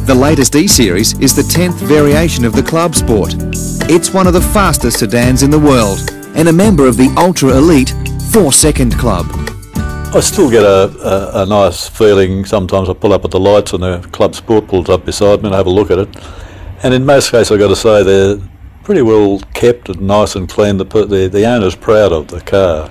The latest E-Series is the 10th variation of the Club Sport. It's one of the fastest sedans in the world and a member of the ultra-elite 4-second club. I still get a nice feeling sometimes. I pull up at the lights and the Club Sport pulls up beside me and I have a look at it. And in most cases I've got to say they're pretty well kept and nice and clean. The owner's proud of the car,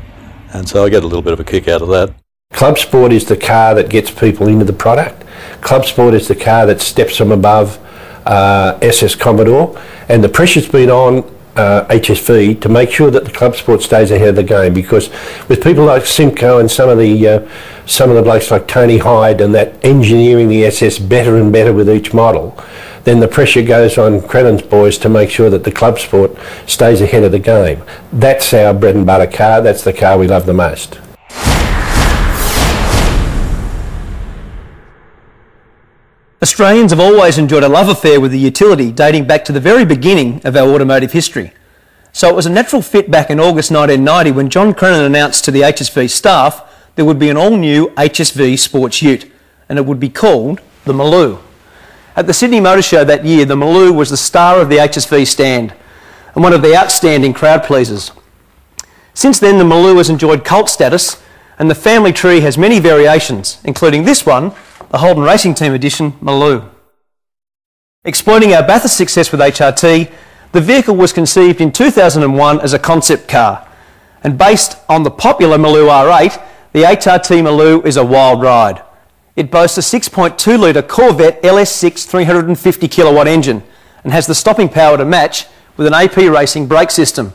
and so I get a little bit of a kick out of that. Club Sport is the car that gets people into the product. Club Sport is the car that steps them above SS Commodore, and the pressure's been on HSV to make sure that the Club Sport stays ahead of the game, because with people like Simcoe and some of the blokes like Tony Hyde and that engineering the SS better and better with each model, then the pressure goes on Crennan's boys to make sure that the Club Sport stays ahead of the game. That's our bread and butter car. That's the car we love the most. Australians have always enjoyed a love affair with the utility dating back to the very beginning of our automotive history. So it was a natural fit back in August 1990 when John Crennan announced to the HSV staff there would be an all-new HSV sports ute, and it would be called the Maloo. At the Sydney Motor Show that year, the Maloo was the star of the HSV stand and one of the outstanding crowd pleasers. Since then, the Maloo has enjoyed cult status, and the family tree has many variations, including this one, the Holden Racing Team Edition Maloo. Exploiting our Bathurst success with HRT, the vehicle was conceived in 2001 as a concept car, and based on the popular Maloo R8, the HRT Maloo is a wild ride. It boasts a 6.2 litre Corvette LS6 350 kilowatt engine and has the stopping power to match with an AP Racing brake system.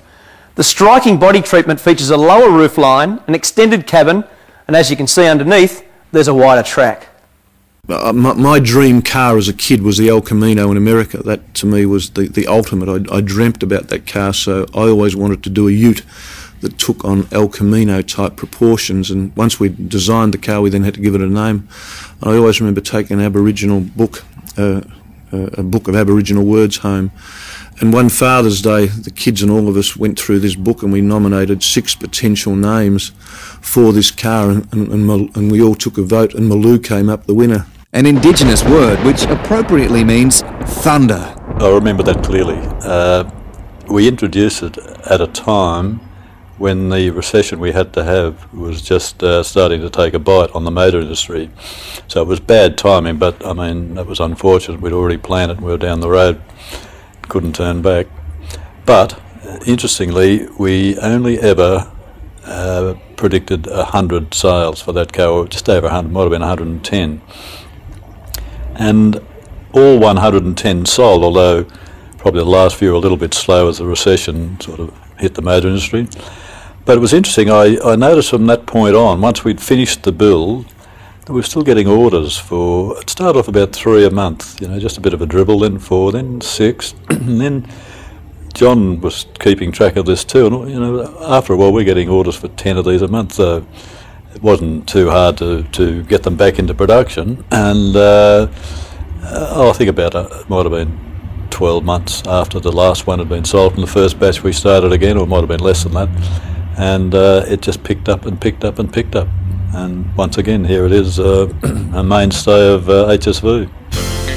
The striking body treatment features a lower roof line, an extended cabin, and as you can see underneath, there's a wider track. My dream car as a kid was the El Camino in America. That to me was the ultimate. I dreamt about that car, so I always wanted to do a ute that took on El Camino type proportions, and once we designed the car we then had to give it a name. I always remember taking an Aboriginal book, a book of Aboriginal words home, and one Father's Day the kids and all of us went through this book and we nominated 6 potential names for this car, and we all took a vote and Maloo came up the winner. An Indigenous word which appropriately means thunder. I remember that clearly. We introduced it at a time when the recession we had to have was just starting to take a bite on the motor industry. So it was bad timing, but I mean, it was unfortunate. We'd already planned it and we were down the road, couldn't turn back. But interestingly, we only ever predicted 100 sales for that car, or just over 100, might have been 110. And all 110 sold, although probably the last few were a little bit slow as the recession sort of hit the motor industry. But it was interesting, I noticed from that point on, once we'd finished the build, that we were still getting orders for, it started off about 3 a month, you know, just a bit of a dribble, then 4, then 6, and then John was keeping track of this too, and you know, after a while we're getting orders for 10 of these a month, so it wasn't too hard to get them back into production. And I think about it might have been 12 months after the last one had been sold from the first batch we started again, or it might have been less than that, and it just picked up and picked up and picked up, and once again here it is, a mainstay of HSV.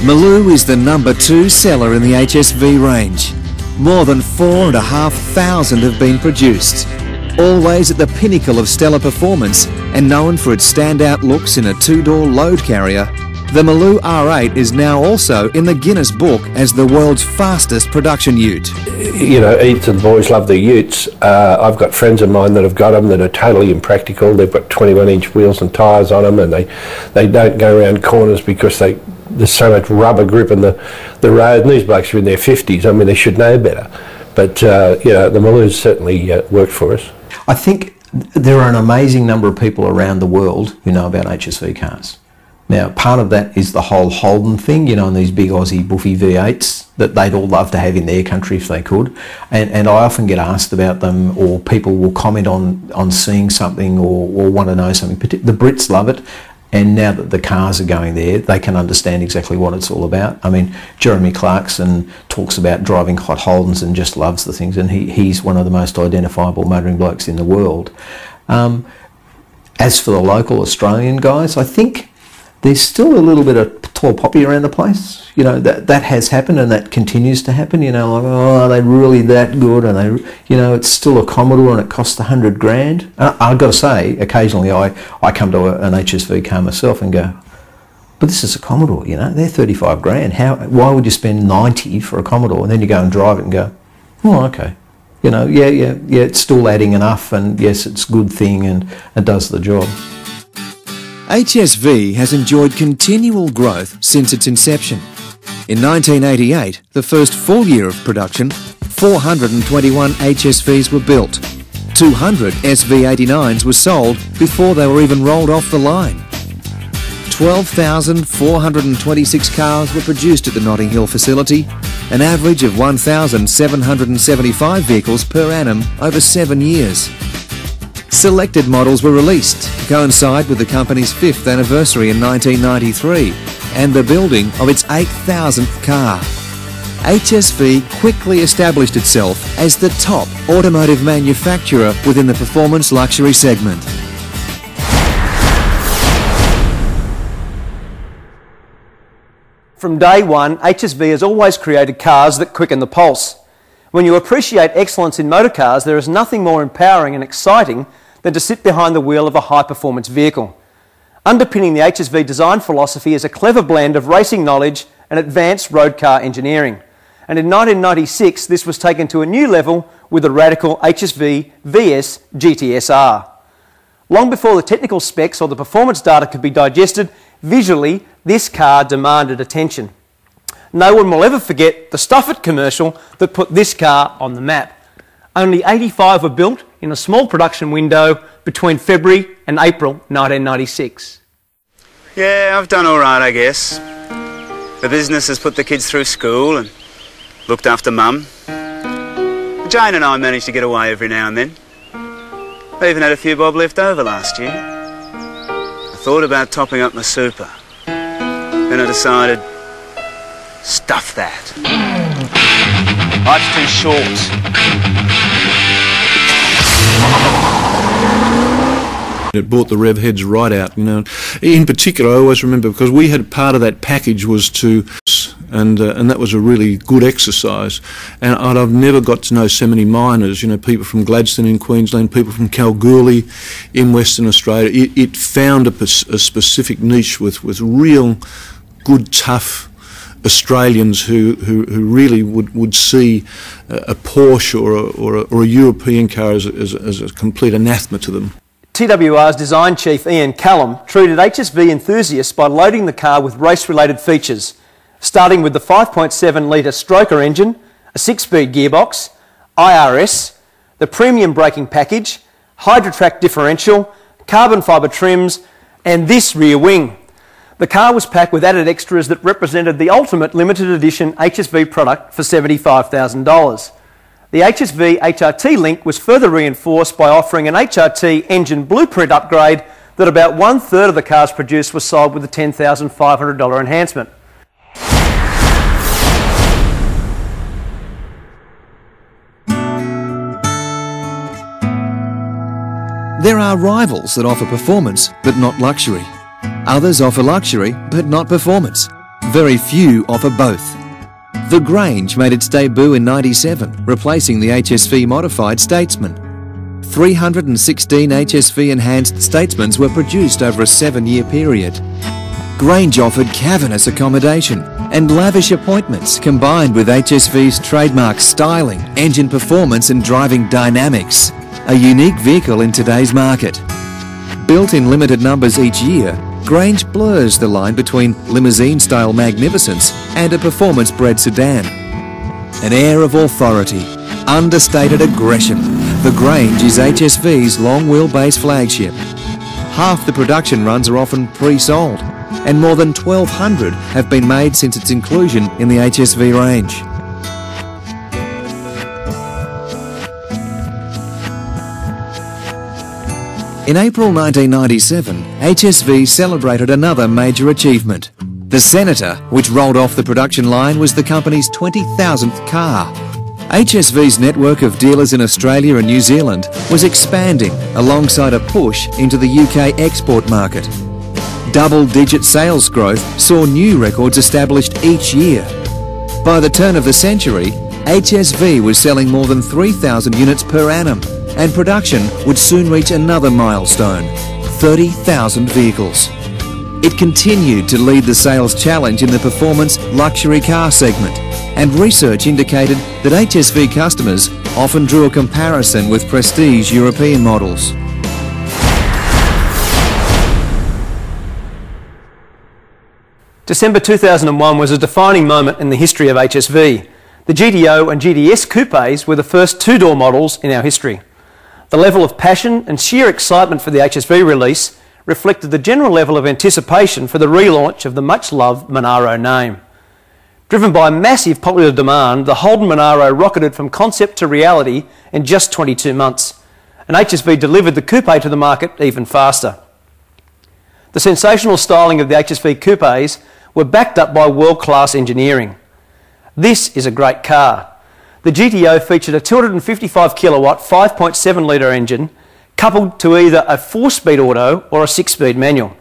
Maloo is the number 2 seller in the HSV range. More than 4,500 have been produced. Always at the pinnacle of stellar performance and known for its standout looks in a 2-door load carrier, the Maloo R8 is now also in the Guinness Book as the world's fastest production ute. You know, Edith and the boys love their utes. I've got friends of mine that have got them that are totally impractical. They've got 21-inch wheels and tyres on them, and they don't go around corners because there's so much rubber grip in the road, and these blokes are in their 50s. I mean, they should know better. But, you know, the Maloo's certainly worked for us. I think there are an amazing number of people around the world who know about HSV cars. Now, part of that is the whole Holden thing, you know, and these big Aussie buffy V8s that they'd all love to have in their country if they could. And I often get asked about them, or people will comment on seeing something or want to know something. The Brits love it. And now that the cars are going there, they can understand exactly what it's all about. I mean, Jeremy Clarkson talks about driving hot Holdens and just loves the things, and he's one of the most identifiable motoring blokes in the world. As for the local Australian guys, I think there's still a little bit of tall poppy around the place. You know, that has happened and that continues to happen. You know, like, oh, are they really that good? And they, you know, it's still a Commodore and it costs $100 grand. I've got to say, occasionally I come to an HSV car myself and go, but this is a Commodore, you know, they're 35 grand. Why would you spend 90 for a Commodore? And then you go and drive it and go, oh, okay. You know, yeah, it's still adding enough, and yes, it's a good thing and it does the job. HSV has enjoyed continual growth since its inception. In 1988, the first full year of production, 421 HSVs were built. 200 SV89s were sold before they were even rolled off the line. 12,426 cars were produced at the Notting Hill facility, an average of 1,775 vehicles per annum over 7 years. Selected models were released to coincide with the company's 5th anniversary in 1993 and the building of its 8,000th car. HSV quickly established itself as the top automotive manufacturer within the performance luxury segment. From day one, HSV has always created cars that quicken the pulse. When you appreciate excellence in motor cars, there is nothing more empowering and exciting than to sit behind the wheel of a high-performance vehicle. Underpinning the HSV design philosophy is a clever blend of racing knowledge and advanced road car engineering. And in 1996, this was taken to a new level with the radical HSV VS GTSR. Long before the technical specs or the performance data could be digested, visually, this car demanded attention. No one will ever forget the Stuffit commercial that put this car on the map. Only 85 were built in a small production window between February and April 1996. Yeah, I've done all right, I guess. The business has put the kids through school and looked after Mum. Jane and I managed to get away every now and then. I even had a few bob left over last year. I thought about topping up my super. Then I decided, stuff that. Life's too short. It brought the rev heads right out, you know. In particular, I always remember, because we had part of that package was to, and that was a really good exercise. And I've never got to know so many miners, you know, people from Gladstone in Queensland, people from Kalgoorlie in Western Australia. It found a specific niche with real good, tough Australians who really would see a Porsche or a European car as a complete anathema to them. TWR's design chief Ian Callum treated HSV enthusiasts by loading the car with race-related features, starting with the 5.7 litre stroker engine, a 6-speed gearbox, IRS, the premium braking package, Hydrotrack differential, carbon fibre trims, and this rear wing. The car was packed with added extras that represented the ultimate limited edition HSV product for $75,000. The HSV HRT link was further reinforced by offering an HRT engine blueprint upgrade that about 1/3 of the cars produced were sold with a $10,500 enhancement. There are rivals that offer performance but not luxury. Others offer luxury but not performance. Very few offer both. The Grange made its debut in '97, replacing the HSV modified Statesman. 316 HSV enhanced Statesmans were produced over a 7-year period. Grange offered cavernous accommodation and lavish appointments combined with HSV's trademark styling, engine performance and driving dynamics. A unique vehicle in today's market. Built in limited numbers each year, Grange blurs the line between limousine-style magnificence and a performance-bred sedan. An air of authority, understated aggression, the Grange is HSV's long-wheelbase flagship. Half the production runs are often pre-sold, and more than 1,200 have been made since its inclusion in the HSV range. In April 1997, HSV celebrated another major achievement. The Senator, which rolled off the production line, was the company's 20,000th car. HSV's network of dealers in Australia and New Zealand was expanding alongside a push into the UK export market. Double-digit sales growth saw new records established each year. By the turn of the century, HSV was selling more than 3,000 units per annum, and production would soon reach another milestone, 30,000 vehicles. It continued to lead the sales challenge in the performance luxury car segment, and research indicated that HSV customers often drew a comparison with prestige European models. December 2001 was a defining moment in the history of HSV. The GTO and GTS coupes were the first two-door models in our history. The level of passion and sheer excitement for the HSV release reflected the general level of anticipation for the relaunch of the much-loved Monaro name. Driven by massive popular demand, the Holden Monaro rocketed from concept to reality in just 22 months, and HSV delivered the coupe to the market even faster. The sensational styling of the HSV coupes were backed up by world-class engineering. This is a great car. The GTO featured a 255 kilowatt 5.7 litre engine coupled to either a 4-speed auto or a 6-speed manual.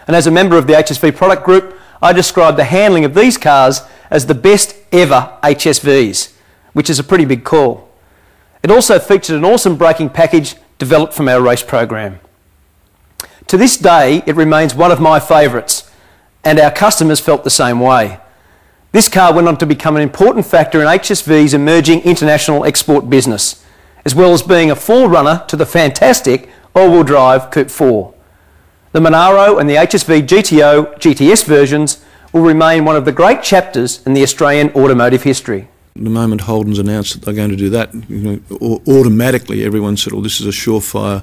And as a member of the HSV product group, I describe the handling of these cars as the best ever HSVs, which is a pretty big call. It also featured an awesome braking package developed from our race program. To this day, it remains one of my favourites, and our customers felt the same way. This car went on to become an important factor in HSV's emerging international export business, as well as being a forerunner to the fantastic all-wheel drive Coupe 4. The Monaro and the HSV GTO GTS versions will remain one of the great chapters in the Australian automotive history. The moment Holden's announced that they're going to do that, automatically everyone said, "Well, this is a surefire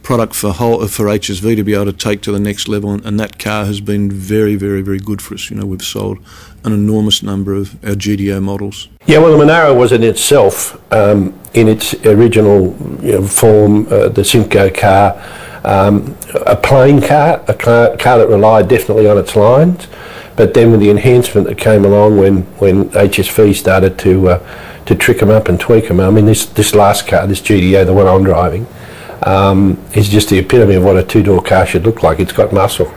product for HSV to be able to take to the next level," and that car has been very, very, very good for us. We've sold an enormous number of our GTO models. Yeah, well, the Monaro was in itself, in its original form, the Simcoe car, a plain car, a car that relied definitely on its lines. But then with the enhancement that came along when HSV started to trick them up and tweak them, I mean, this last car, this GTO, the one I'm driving, is just the epitome of what a two-door car should look like. It's got muscle.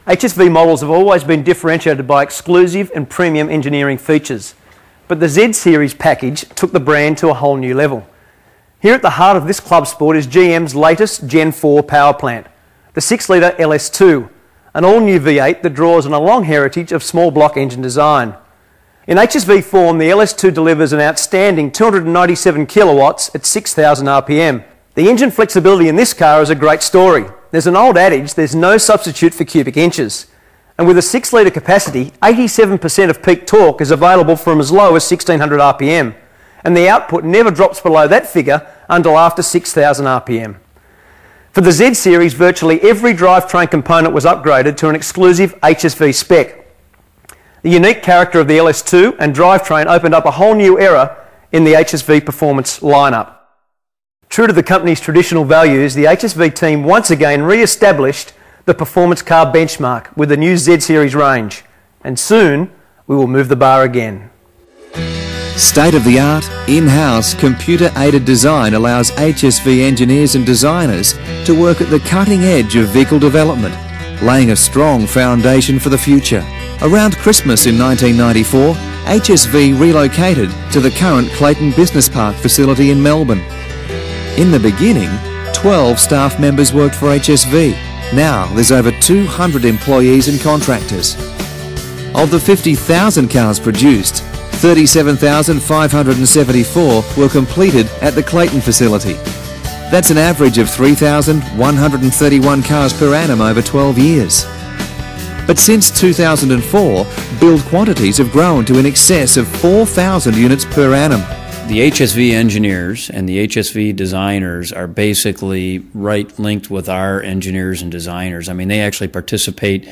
HSV models have always been differentiated by exclusive and premium engineering features, but the Z Series package took the brand to a whole new level. Here at the heart of this club sport is GM's latest Gen 4 power plant, the 6-litre LS2, an all-new V8 that draws on a long heritage of small block engine design. In HSV form, the LS2 delivers an outstanding 297 kilowatts at 6,000 RPM. The engine flexibility in this car is a great story. There's an old adage, there's no substitute for cubic inches. And with a 6-litre capacity, 87% of peak torque is available from as low as 1,600 RPM. And the output never drops below that figure until after 6,000 RPM. For the Z Series, virtually every drivetrain component was upgraded to an exclusive HSV spec. The unique character of the LS2 and drivetrain opened up a whole new era in the HSV performance lineup. True to the company's traditional values, the HSV team once again re-established the performance car benchmark with the new Z Series range. And soon, we will move the bar again. State-of-the-art, in-house, computer-aided design allows HSV engineers and designers to work at the cutting edge of vehicle development, laying a strong foundation for the future. Around Christmas in 1994, HSV relocated to the current Clayton Business Park facility in Melbourne. In the beginning, 12 staff members worked for HSV. Now there's over 200 employees and contractors. Of the 50,000 cars produced, 37,574 were completed at the Clayton facility. That's an average of 3,131 cars per annum over 12 years. But since 2004, build quantities have grown to in excess of 4,000 units per annum. The HSV engineers and the HSV designers are basically linked with our engineers and designers. I mean, they actually participate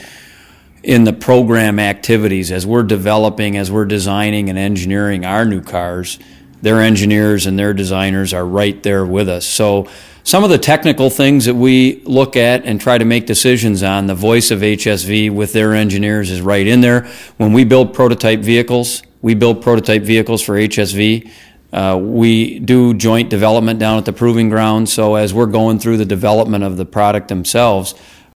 in the program activities as we're developing, as we're designing and engineering our new cars. Their engineers and their designers are right there with us. So some of the technical things that we look at and try to make decisions on, the voice of HSV with their engineers is right in there. When we build prototype vehicles for HSV, We do joint development down at the proving ground, so as we're going through the development of the product themselves,